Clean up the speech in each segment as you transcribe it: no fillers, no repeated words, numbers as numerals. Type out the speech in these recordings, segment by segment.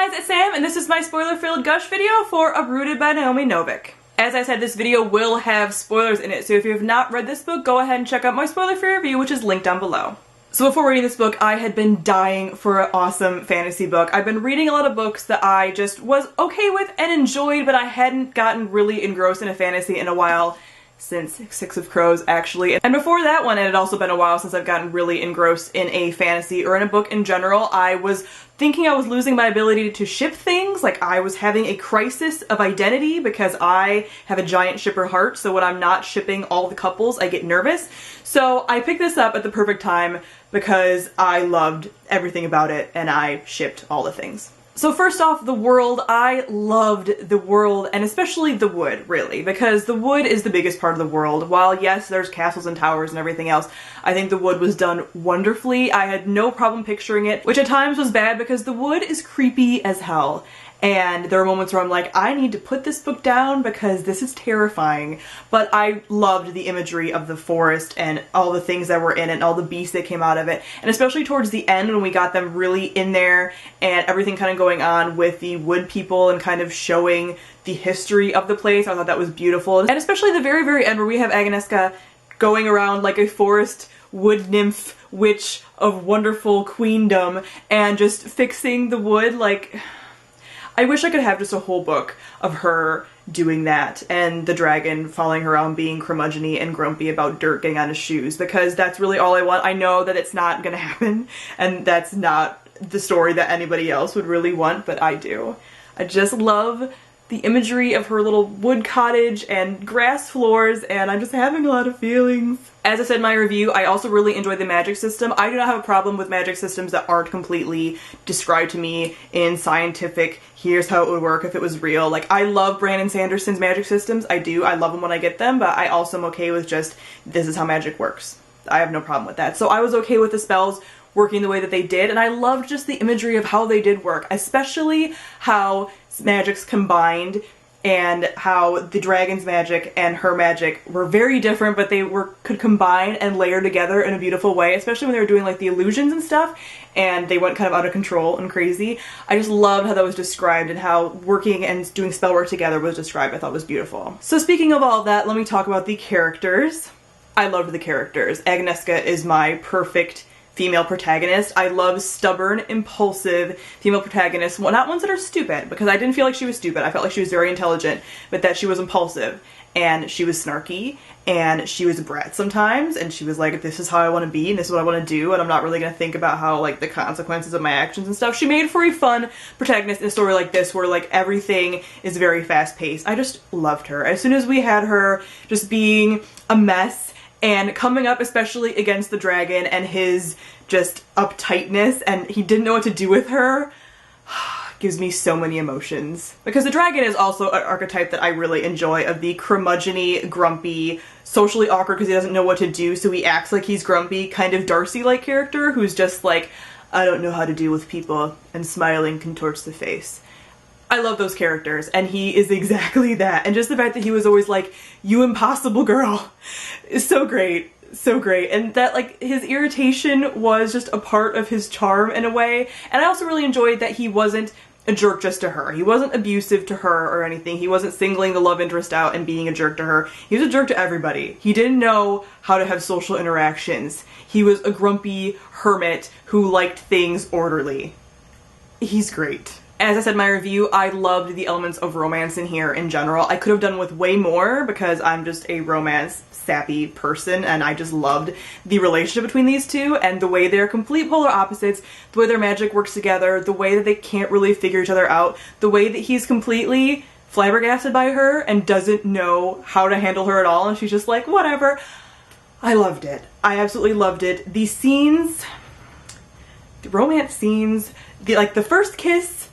Hey guys, it's Sam, and this is my spoiler-filled Gush video for Uprooted by Naomi Novik. As I said, this video will have spoilers in it, so if you have not read this book, go ahead and check out my spoiler-free review, which is linked down below. So before reading this book, I had been dying for an awesome fantasy book. I've been reading a lot of books that I just was okay with and enjoyed, but I hadn't gotten really engrossed in a fantasy in a while. Since Six of Crows, actually. And before that one, it had also been a while since I've gotten really engrossed in a fantasy or in a book in general. I was thinking I was losing my ability to ship things, like I was having a crisis of identity because I have a giant shipper heart, so when I'm not shipping all the couples, I get nervous. So I picked this up at the perfect time because I loved everything about it and I shipped all the things. So first off, the world. I loved the world, and especially the wood, really, because the wood is the biggest part of the world. While yes, there's castles and towers and everything else, I think the wood was done wonderfully. I had no problem picturing it, which at times was bad because the wood is creepy as hell. And there are moments where I'm like, I need to put this book down because this is terrifying. But I loved the imagery of the forest and all the things that were in it and all the beasts that came out of it. And especially towards the end when we got them really in there and everything kind of going on with the wood people and kind of showing the history of the place. I thought that was beautiful. And especially the very, very end where we have Agnieszka going around like a forest wood nymph witch of wonderful queendom and just fixing the wood. Like, I wish I could have just a whole book of her doing that and the dragon following her around being curmudgeon-y and grumpy about dirt getting on his shoes, because that's really all I want. I know that it's not gonna happen and that's not the story that anybody else would really want, but I do. I just love the imagery of her little wood cottage and grass floors, and I'm just having a lot of feelings. As I said in my review, I also really enjoyed the magic system. I do not have a problem with magic systems that aren't completely described to me in scientific, here's how it would work if it was real. Like, I love Brandon Sanderson's magic systems. I do. I love them when I get them, but I also am okay with just, this is how magic works. I have no problem with that. So I was okay with the spells working the way that they did, and I loved just the imagery of how they did work, especially how magics combined and how the dragon's magic and her magic were very different, but they could combine and layer together in a beautiful way, especially when they were doing like the illusions and stuff and they went kind of out of control and crazy. I just loved how that was described and how working and doing spell work together was described. I thought it was beautiful. So speaking of all of that, let me talk about the characters. I loved the characters. Agnieszka is my perfect female protagonist. I love stubborn, impulsive female protagonists. Well, not ones that are stupid, because I didn't feel like she was stupid. I felt like she was very intelligent, but that she was impulsive, and she was snarky, and she was a brat sometimes, and she was like, this is how I want to be, and this is what I want to do, and I'm not really going to think about how, like, the consequences of my actions and stuff. She made for a fun protagonist in a story like this, where, like, everything is very fast-paced. I just loved her. As soon as we had her just being a mess, and coming up especially against the dragon and his just uptightness, and he didn't know what to do with her, gives me so many emotions. Because the dragon is also an archetype that I really enjoy, of the curmudgeon-y, grumpy, socially awkward because he doesn't know what to do, so he acts like he's grumpy, kind of Darcy-like character who's just like, I don't know how to deal with people, and smiling contorts the face. I love those characters, and he is exactly that. And just the fact that he was always like, you impossible girl, is so great. So great. And that, like, his irritation was just a part of his charm in a way. And I also really enjoyed that he wasn't a jerk just to her. He wasn't abusive to her or anything. He wasn't singling the love interest out and being a jerk to her. He was a jerk to everybody. He didn't know how to have social interactions. He was a grumpy hermit who liked things orderly. He's great. As I said in my review, I loved the elements of romance in here in general. I could have done with way more because I'm just a romance sappy person, and I just loved the relationship between these two and the way they're complete polar opposites, the way their magic works together, the way that they can't really figure each other out, the way that he's completely flabbergasted by her and doesn't know how to handle her at all, and she's just like, whatever. I loved it. I absolutely loved it. The scenes, the romance scenes, the first kiss,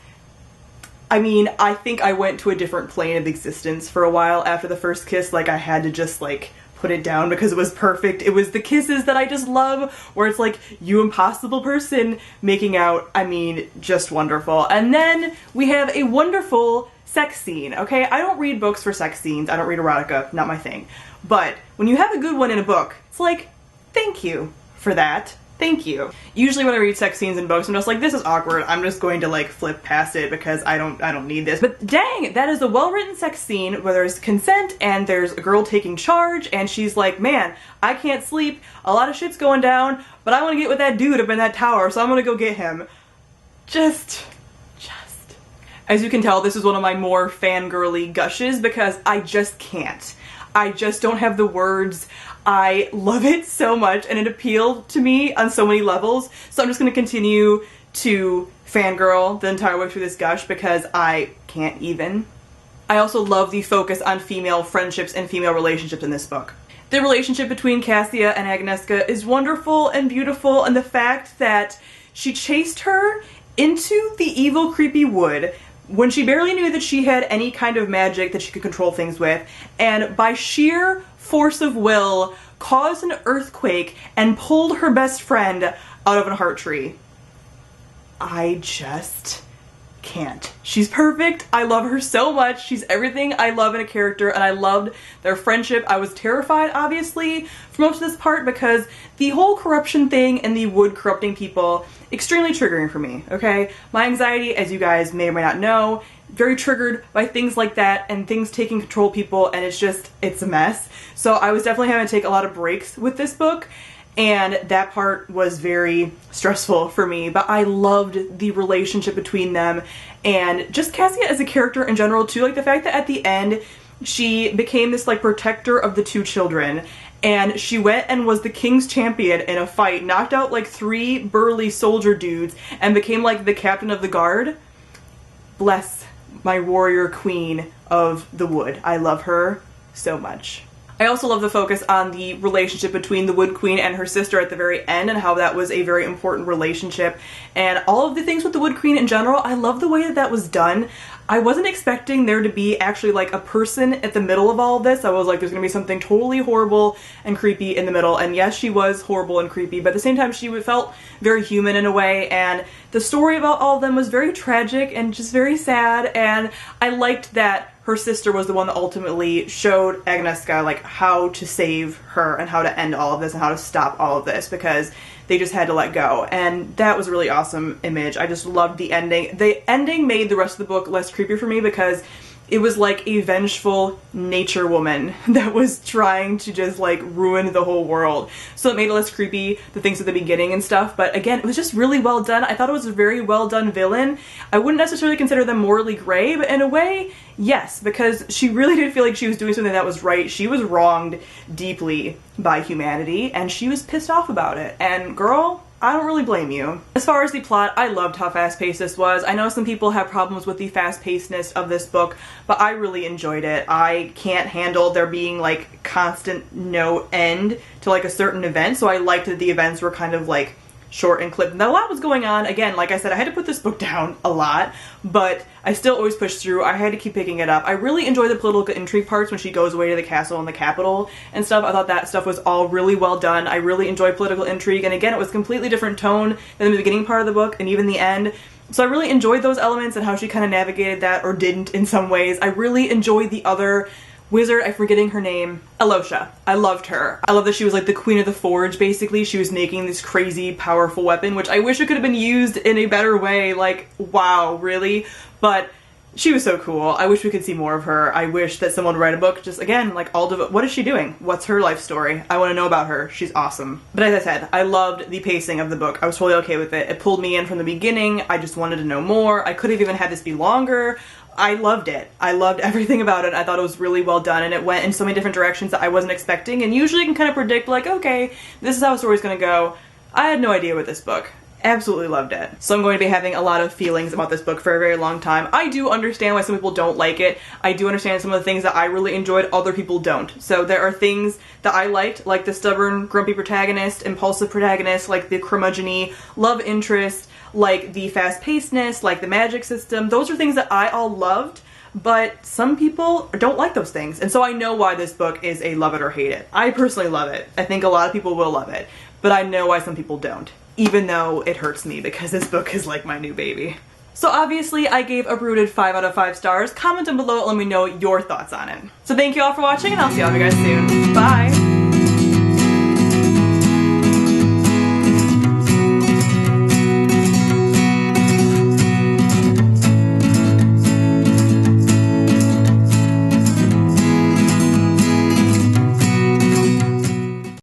I mean, I think I went to a different plane of existence for a while after the first kiss. Like, I had to just, like, put it down because it was perfect. It was the kisses that I just love, where it's like, you impossible person making out. I mean, just wonderful. And then we have a wonderful sex scene, okay? I don't read books for sex scenes. I don't read erotica, not my thing. But when you have a good one in a book, it's like, thank you for that. Thank you. Usually when I read sex scenes in books, I'm just like, this is awkward. I'm just going to like flip past it because I don't need this. But dang, that is a well-written sex scene where there's consent and there's a girl taking charge and she's like, man, I can't sleep. A lot of shit's going down, but I want to get with that dude up in that tower, so I'm gonna go get him. Just. As you can tell, this is one of my more fangirly gushes because I just can't. I just don't have the words. I love it so much and it appealed to me on so many levels. So I'm just going to continue to fangirl the entire way through this gush because I can't even. I also love the focus on female friendships and female relationships in this book. The relationship between Cassia and Agnieszka is wonderful and beautiful, and the fact that she chased her into the evil, creepy wood when she barely knew that she had any kind of magic that she could control things with, and by sheer force of will caused an earthquake and pulled her best friend out of a heart tree. I just can't. She's perfect. I love her so much. She's everything I love in a character, and I loved their friendship. I was terrified, obviously, for most of this part because the whole corruption thing and the wood corrupting people, extremely triggering for me, okay? My anxiety, as you guys may or may not know, very triggered by things like that and things taking control of people, and it's a mess. So I was definitely having to take a lot of breaks with this book, and that part was very stressful for me, but I loved the relationship between them and just Cassia as a character in general too. Like the fact that at the end she became this like protector of the two children, and she went and was the king's champion in a fight, knocked out like 3 burly soldier dudes, and became like the captain of the guard. Bless my warrior queen of the wood. I love her so much. I also love the focus on the relationship between the Wood Queen and her sister at the very end and how that was a very important relationship, and all of the things with the Wood Queen in general. I love the way that that was done. I wasn't expecting there to be actually like a person at the middle of all of this. I was like, there's gonna be something totally horrible and creepy in the middle, and yes, she was horrible and creepy, but at the same time she felt very human in a way, and the story about all of them was very tragic and just very sad, and I liked that her sister was the one that ultimately showed Agnieszka like how to save her and how to end all of this and how to stop all of this, because they just had to let go, and that was a really awesome image. I just loved the ending. The ending made the rest of the book less creepy for me because it was like a vengeful nature woman that was trying to just like ruin the whole world. So it made it less creepy, the things at the beginning and stuff. But again, it was just really well done. I thought it was a very well done villain. I wouldn't necessarily consider them morally gray, but in a way, yes, because she really did feel like she was doing something that was right. She was wronged deeply by humanity, and she was pissed off about it. And girl, I don't really blame you. As far as the plot, I loved how fast-paced this was. I know some people have problems with the fast-pacedness of this book, but I really enjoyed it. I can't handle there being like constant no end to like a certain event, so I liked that the events were kind of like short and clipped. And a lot was going on. Again, like I said, I had to put this book down a lot, but I still always pushed through. I had to keep picking it up. I really enjoy the political intrigue parts when she goes away to the castle and the capital and stuff. I thought that stuff was all really well done. I really enjoy political intrigue, and again, it was a completely different tone than the beginning part of the book and even the end. So I really enjoyed those elements and how she kind of navigated that, or didn't in some ways. I really enjoyed the other wizard, I'm forgetting her name, Alosha. I loved her. I love that she was like the queen of the forge, basically. She was making this crazy, powerful weapon, which I wish it could have been used in a better way. Like, wow, really? But she was so cool. I wish we could see more of her. I wish that someone would write a book just, again, like all of what is she doing? What's her life story? I want to know about her. She's awesome. But as I said, I loved the pacing of the book. I was totally okay with it. It pulled me in from the beginning. I just wanted to know more. I could have even had this be longer. I loved it. I loved everything about it. I thought it was really well done, and it went in so many different directions that I wasn't expecting, and usually you can kind of predict like, okay, this is how a story's gonna go. I had no idea with this book. Absolutely loved it. So I'm going to be having a lot of feelings about this book for a very long time. I do understand why some people don't like it. I do understand some of the things that I really enjoyed, other people don't. So there are things that I liked, like the stubborn, grumpy protagonist, impulsive protagonist, like the curmudgeon-y love interest, like the fast-pacedness, like the magic system. Those are things that I all loved, but some people don't like those things. And so I know why this book is a love it or hate it. I personally love it. I think a lot of people will love it, but I know why some people don't, even though it hurts me because this book is like my new baby. So obviously I gave Uprooted 5 out of 5 stars. Comment down below and let me know your thoughts on it. So thank you all for watching, and I'll see all of you guys soon. Bye!